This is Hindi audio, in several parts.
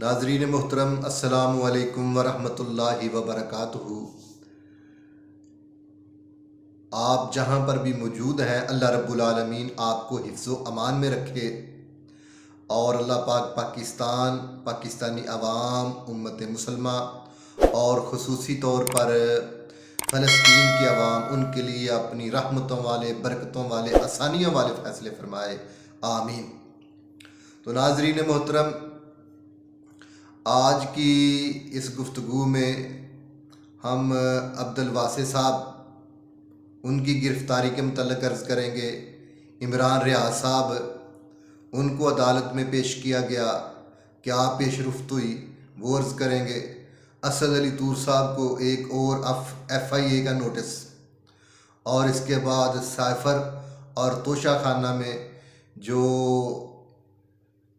नाजरीन मोहतरम अस्सलामु अलैकुम वरहमतुल्लाहि वबरकातुहू। आप जहाँ पर भी मौजूद हैं, अल्लाह रब्बुल आलमीन आपको हिफ्ज़ो अमान में रखे और अल्लाह पाक पाकिस्तान, पाकिस्तानी अवाम, उम्मत मुसलमा और ख़ुसूसी तौर पर फ़लस्तीन की अवाम, उनके लिए अपनी रहमतों वाले, बरकतों वाले, आसानियों वाले फ़ैसले फ़रमाए, आमीन। तो नाजरीन मोहतरम, आज की इस गुफ्तगू में हम अब्दुल वासे साहब, उनकी गिरफ़्तारी के मतलब अर्ज़ करेंगे। इमरान रियाज साहब, उनको अदालत में पेश किया गया, क्या पेशरफ्त हुई वो अर्ज़ करेंगे। असद अली तूर साहब को एक और FIA का नोटिस, और इसके बाद साइफ़र और तोशा खाना में जो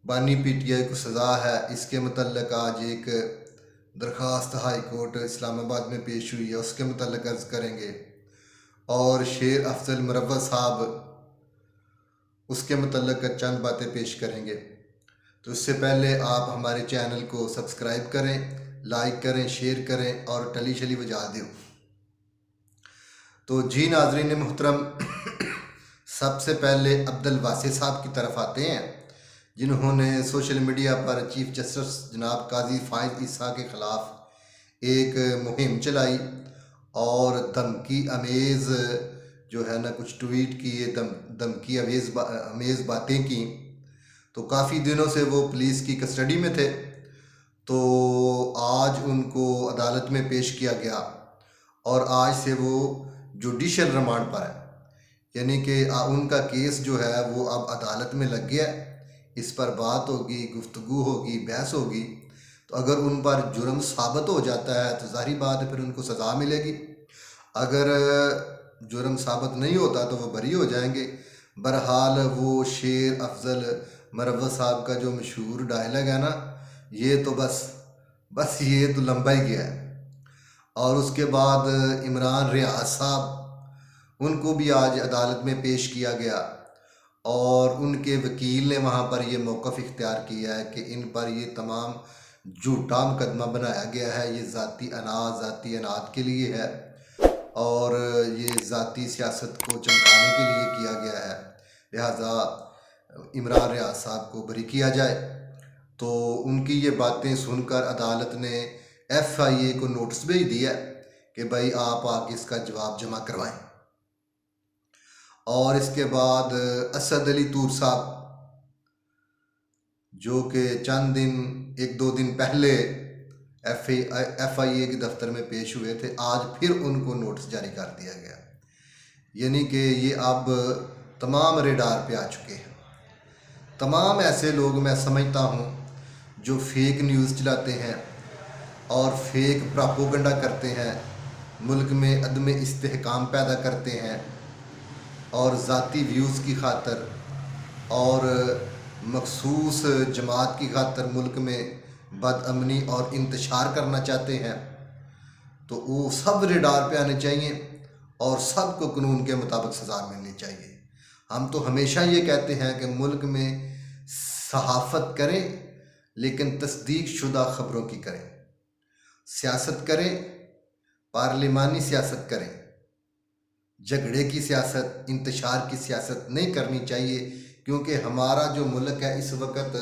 बानी PTI को सज़ा है, इसके मतलब आज एक दरख्वास्त हाई कोर्ट इस्लामाबाद में पेश हुई है, उसके मतलब अर्ज़ करेंगे। और शेर अफजल मुरव्वत साहब, उसके मतलब चंद बातें पेश करेंगे। तो इससे पहले आप हमारे चैनल को सब्सक्राइब करें, लाइक करें, शेयर करें और टली शली बजा दें। तो जी नाजरीन मोहतरम, सबसे पहले अब्दुल वासे साहब की तरफ आते हैं, जिन्होंने सोशल मीडिया पर चीफ जस्टिस जनाब काजी फ़ाइज़ ईसा के ख़िलाफ़ एक मुहिम चलाई और धमकी अमेज़ जो है ना कुछ ट्वीट किए, धमकी अमेज़ बातें की। तो काफ़ी दिनों से वो पुलिस की कस्टडी में थे, तो आज उनको अदालत में पेश किया गया और आज से वो जुडिशल रिमांड पर है, यानी कि उनका केस जो है वो अब अदालत में लग गया। इस पर बात होगी, गुफ्तगू होगी, बहस होगी। तो अगर उन पर जुर्म साबित हो जाता है तो ज़ाहिर बात है फिर उनको सज़ा मिलेगी। अगर जुर्म साबित नहीं होता तो वो बरी हो जाएंगे। बहरहाल वो शेर अफजल मुरव्वत साहब का जो मशहूर डायलॉग है ना, ये तो बस ये तो लंबा ही गया है। और उसके बाद इमरान रियाज साहब, उनको भी आज अदालत में पेश किया गया और उनके वकील ने वहाँ पर ये मौक़िफ़ इख्तियार किया है कि इन पर ये तमाम झूठा मुकदमा बनाया गया है, ये ज़ाती अनाज के लिए है और ये ज़ाती सियासत को चमकाने के लिए किया गया है। लिहाजा इमरान रियाज साहब को बरी किया जाए। तो उनकी ये बातें सुनकर अदालत ने FIA को नोटिस भेज दिया कि भाई आप आके इसका जवाब जमा करवाएं। और इसके बाद असद अली तूर साहब, जो कि चंद दिन, एक दो दिन पहले FIA के दफ्तर में पेश हुए थे, आज फिर उनको नोटिस जारी कर दिया गया। यानी कि ये अब तमाम रेडार पे आ चुके हैं। तमाम ऐसे लोग मैं समझता हूँ जो फेक न्यूज़ चलाते हैं और फेक प्रोपेगेंडा करते हैं, मुल्क में अदम इस्तेहकाम पैदा करते हैं और ज़ाती व्यूज़ की खातर और मखसूस जमात की खातर मुल्क में बदअमनी और इंतशार करना चाहते हैं, तो वो सब रेडार पे आने चाहिए और सबको कानून के मुताबिक सज़ा मिलनी चाहिए। हम तो हमेशा ये कहते हैं कि मुल्क में सहाफ़त करें लेकिन तस्दीक शुदा ख़बरों की करें, सियासत करें, पार्लिमानी सियासत करें, झगड़े की सियासत, इंतशार की सियासत नहीं करनी चाहिए, क्योंकि हमारा जो मुल्क है इस वक्त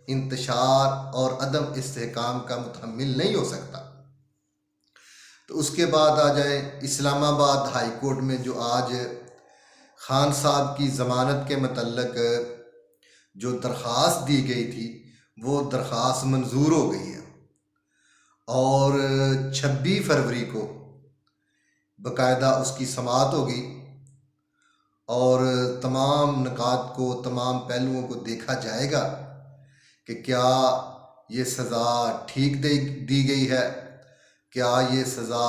इंतशार और अदम इस्तेहकाम का मुतहम्मिल नहीं हो सकता। तो उसके बाद आ जाए इस्लामाबाद हाई कोर्ट में, जो आज खान साहब की ज़मानत के मतलब जो दरख्वास्त दी गई थी वो दरख्वास्त मंजूर हो गई है और 26 फरवरी को बाकायदा उसकी समाअत होगी और तमाम निकात को, तमाम पहलुओं को देखा जाएगा कि क्या ये सज़ा ठीक दी गई है, क्या ये सज़ा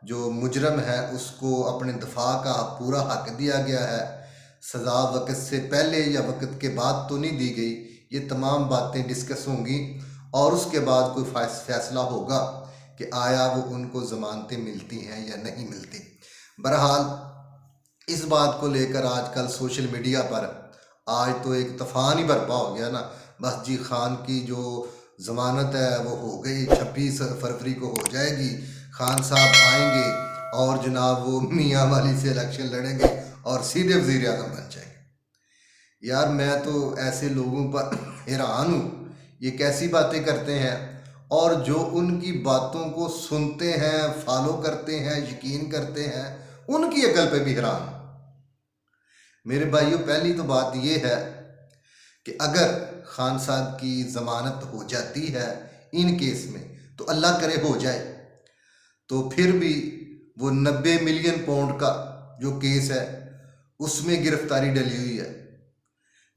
जो मुजरम है उसको अपने दफा का पूरा हक दिया गया है, सज़ा वक्त से पहले या वक्त के बाद तो नहीं दी गई। ये तमाम बातें डिस्कस होंगी और उसके बाद कोई फैसला होगा कि आया वो उनको ज़मानतें मिलती हैं या नहीं मिलती। बहरहाल इस बात को लेकर आजकल सोशल मीडिया पर आज तो एक तूफ़ान ही बर्पा हो गया ना। बस जी खान की जो ज़मानत है वो हो गई, 26 फरवरी को हो जाएगी, खान साहब आएंगे और जनाब वो मियाँ वाली से इलेक्शन लड़ेंगे और सीधे वज़ीर आज़म बन जाएंगे। यार मैं तो ऐसे लोगों पर हैरान हूँ, ये कैसी बातें करते हैं, और जो उनकी बातों को सुनते हैं, फॉलो करते हैं, यकीन करते हैं, उनकी अकल पे भी हैरान हूँ। मेरे भाइयों, पहली तो बात ये है कि अगर खान साहब की ज़मानत हो जाती है इन केस में, तो अल्लाह करे हो जाए, तो फिर भी वो 90 मिलियन पाउंड का जो केस है उसमें गिरफ्तारी डली हुई है,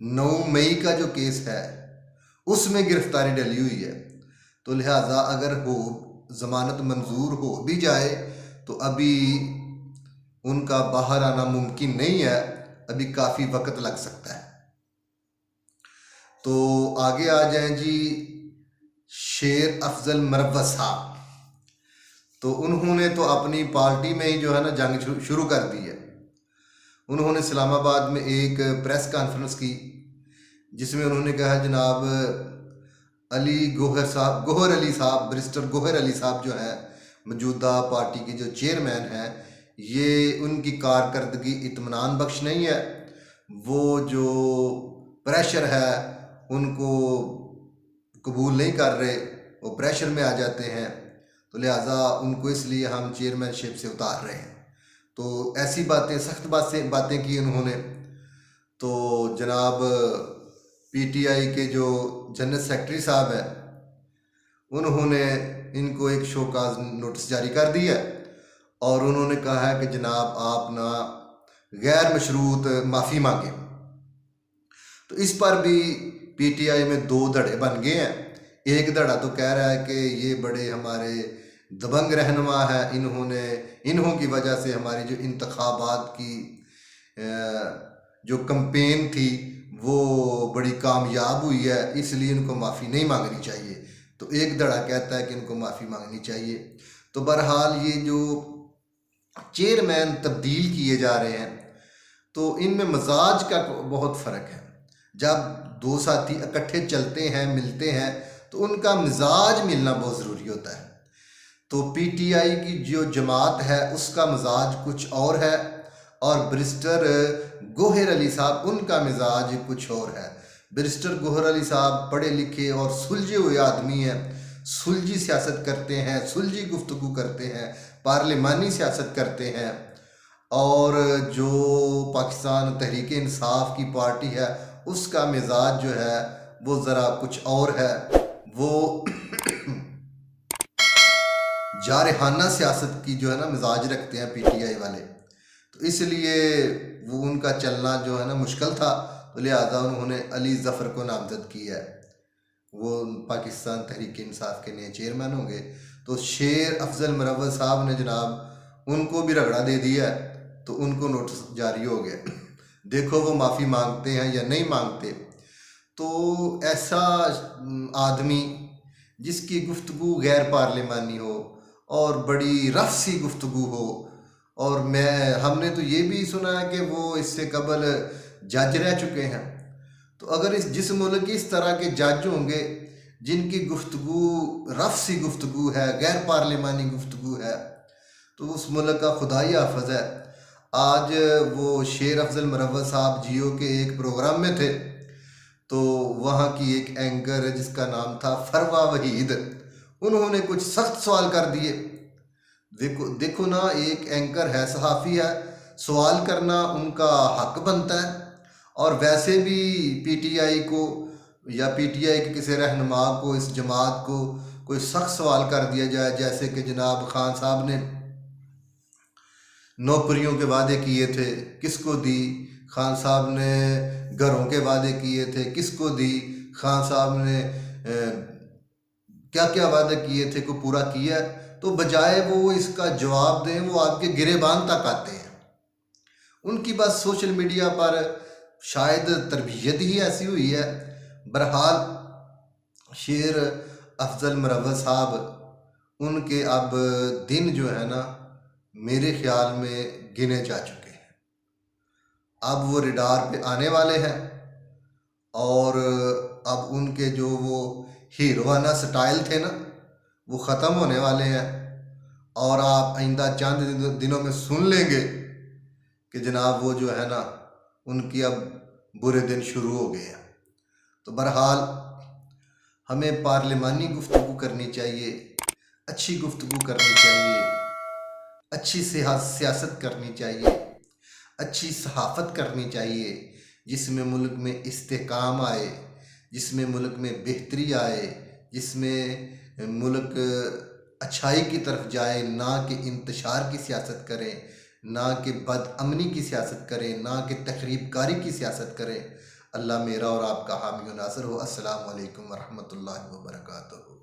9 मई का जो केस है उसमें गिरफ्तारी डली हुई है। तो लिहाजा अगर हो ज़मानत मंजूर हो भी जाए तो अभी उनका बाहर आना मुमकिन नहीं है, अभी काफ़ी वक्त लग सकता है। तो आगे आ जाएं जी, शेर अफजल मरवत साहब, तो उन्होंने तो अपनी पार्टी में ही जो है ना जंग शुरू कर दी है। उन्होंने इस्लामाबाद में एक प्रेस कॉन्फ्रेंस की जिसमें उन्होंने कहा जनाब गोहर अली साहब, बैरिस्टर गोहर अली साहब जो है मौजूदा पार्टी के जो चेयरमैन हैं, ये उनकी कारकर्दगी इत्मीनान बख्श नहीं है। वो जो प्रेशर है उनको कबूल नहीं कर रहे, वो प्रेशर में आ जाते हैं, तो लिहाजा उनको इसलिए हम चेयरमैनशिप से उतार रहे हैं। तो ऐसी बातें, सख्त बातें की उन्होंने। तो जनाब पीटीआई के जो जनरल सेक्रेटरी साहब हैं उन्होंने इनको एक शोकाज नोटिस जारी कर दिया और उन्होंने कहा है कि जनाब आप ना गैर मशरूत माफ़ी मांगे। तो इस पर भी पीटीआई में 2 धड़े बन गए हैं। एक धड़ा तो कह रहा है कि ये बड़े हमारे दबंग रहनुमा है, इन्हों की वजह से हमारी जो इंतखाबात की जो कैंपेन थी वो बड़ी कामयाब हुई है, इसलिए इनको माफ़ी नहीं मांगनी चाहिए। तो एक धड़ा कहता है कि इनको माफ़ी मांगनी चाहिए। तो बहरहाल ये जो चेयरमैन तब्दील किए जा रहे हैं तो इनमें मजाज का बहुत फ़र्क है। जब 2 साथी इकट्ठे चलते हैं, मिलते हैं, तो उनका मिजाज मिलना बहुत ज़रूरी होता है। तो पीटीआई की जो जमात है उसका मिजाज कुछ और है और बैरिस्टर गोहर अली साहब उनका मिजाज कुछ और है। बैरिस्टर गोहर अली साहब पढ़े लिखे और सुलझे हुए आदमी हैं, सुलझी सियासत करते हैं, सुलझी गुफ्तगू करते हैं, पार्लिमानी सियासत करते हैं। और जो पाकिस्तान तहरीक इंसाफ की पार्टी है उसका मिजाज जो है वो ज़रा कुछ और है, वो जारहाना सियासत की जो है ना मिजाज रखते हैं पीटीआई वाले। तो इसलिए वो उनका चलना जो है ना मुश्किल था, तो लिहाजा उन्होंने अली ज़फ़र को नामज़द किया है, वो पाकिस्तान तहरीक इंसाफ के नए चेयरमैन होंगे। तो शेर अफजल मरवत साहब ने जनाब उनको भी रगड़ा दे दिया है, तो उनको नोटिस जारी हो गया। देखो वो माफ़ी मांगते हैं या नहीं मांगते। तो ऐसा आदमी जिसकी गुफ्तगू गैर पार्लिमानी हो और बड़ी रफ सी गुफ्तगू हो, और हमने तो ये भी सुना है कि वो इससे कबल जज रह चुके हैं। तो अगर जिस मुल्क की इस तरह के जज होंगे जिनकी गुफ्तगू रफ सी गुफ्तगू है, गैर पार्लिमानी गुफ्तगू है, तो उस मुल्क का खुदा ही हाफिज़ है। आज वो शेर अफजल मरवत साहब जियो के एक प्रोग्राम में थे, तो वहाँ की एक एंकर जिसका नाम था फरवा वहीद, उन्होंने कुछ सख्त सवाल कर दिए। देखो ना, एक एंकर है, सहाफ़ी है, सवाल करना उनका हक बनता है। और वैसे भी पीटीआई को या पीटीआई के किसी रहनुमा को, इस जमात को कोई सख्त सवाल कर दिया जाए, जैसे कि जनाब खान साहब ने नौकरियों के वादे किए थे, किसको दी? खान साहब ने घरों के वादे किए थे, किसको दी? खान साहब ने क्या क्या वादे किए थे को पूरा किया? तो बजाय वो इसका जवाब दें, वो आपके गिरेबान तक आते हैं। उनकी बस सोशल मीडिया पर शायद तरबियत ही ऐसी हुई है। बहरहाल शेर अफजल मरवत साहब, उनके अब दिन जो है ना मेरे ख्याल में गिने जा चुके हैं। अब वो रडार पे आने वाले हैं और अब उनके जो वो हीरोवाना स्टाइल थे ना, वो ख़त्म होने वाले हैं। और आप आइंदा चंद दिनों में सुन लेंगे कि जनाब वो जो है ना, उनकी अब बुरे दिन शुरू हो गए हैं। तो बहरहाल हमें पार्लिमानी गुफ्तगू करनी चाहिए, अच्छी गुफ्तगू करनी चाहिए, अच्छी सियासत करनी चाहिए, अच्छी सहाफ़त करनी चाहिए, जिसमें मुल्क में इस्तेहकाम आए, जिसमें मुल्क में बेहतरी आए, जिसमें मुल्क अच्छाई की तरफ जाए, ना कि इंतशार की सियासत करें, ना कि बदअमनी की सियासत करें, ना कि तखरीबकारी की सियासत करें। अल्लाह मेरा और आपका हामी व नासिर हो। अस्सलामु अलैकुम वरहमतुल्लाहि वबरकातुहू।